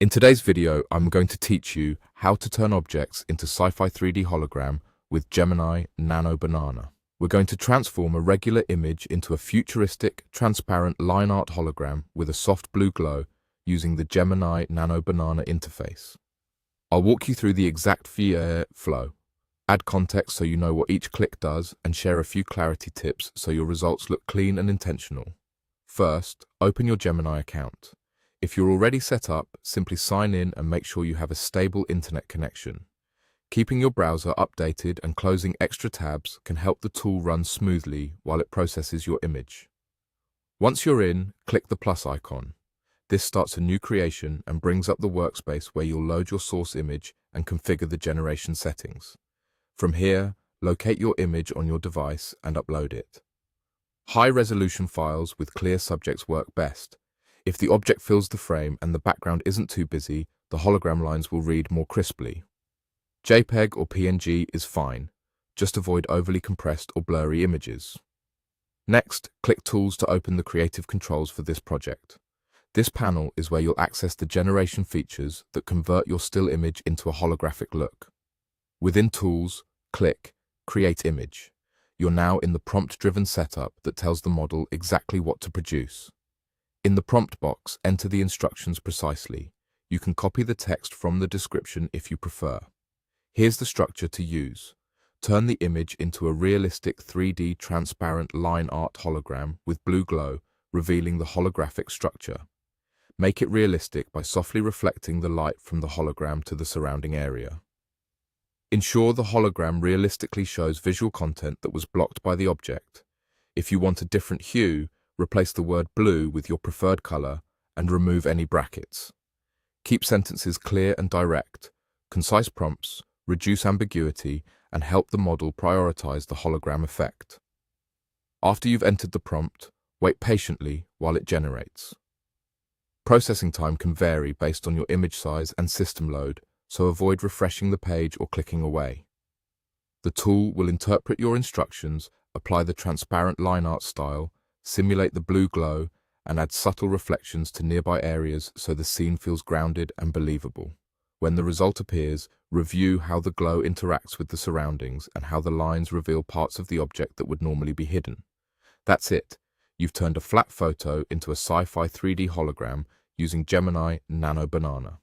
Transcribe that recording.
In today's video, I'm going to teach you how to turn objects into Sci-Fi 3D hologram with Gemini Nano Banana. We're going to transform a regular image into a futuristic, transparent line art hologram with a soft blue glow using the Gemini Nano Banana interface. I'll walk you through the exact flow, add context so you know what each click does, and share a few clarity tips so your results look clean and intentional. First, open your Gemini account. If you're already set up, simply sign in and make sure you have a stable internet connection. Keeping your browser updated and closing extra tabs can help the tool run smoothly while it processes your image. Once you're in, click the plus icon. This starts a new creation and brings up the workspace where you'll load your source image and configure the generation settings. From here, locate your image on your device and upload it. High-resolution files with clear subjects work best. If the object fills the frame and the background isn't too busy, the hologram lines will read more crisply. JPEG or PNG is fine. Just avoid overly compressed or blurry images. Next, click Tools to open the creative controls for this project. This panel is where you'll access the generation features that convert your still image into a holographic look. Within Tools, click Create Image. You're now in the prompt-driven setup that tells the model exactly what to produce. In the prompt box, enter the instructions precisely. You can copy the text from the description if you prefer. Here's the structure to use. Turn the image into a realistic 3D transparent line art hologram with blue glow, revealing the holographic structure. Make it realistic by softly reflecting the light from the hologram to the surrounding area. Ensure the hologram realistically shows visual content that was blocked by the object. If you want a different hue, replace the word blue with your preferred color and remove any brackets. Keep sentences clear and direct. Concise prompts reduce ambiguity and help the model prioritize the hologram effect. After you've entered the prompt, wait patiently while it generates. Processing time can vary based on your image size and system load, so avoid refreshing the page or clicking away. The tool will interpret your instructions, apply the transparent line art style, simulate the blue glow, and add subtle reflections to nearby areas so the scene feels grounded and believable. When the result appears, review how the glow interacts with the surroundings and how the lines reveal parts of the object that would normally be hidden. That's it. You've turned a flat photo into a Sci-Fi 3D hologram using Gemini Nano Banana.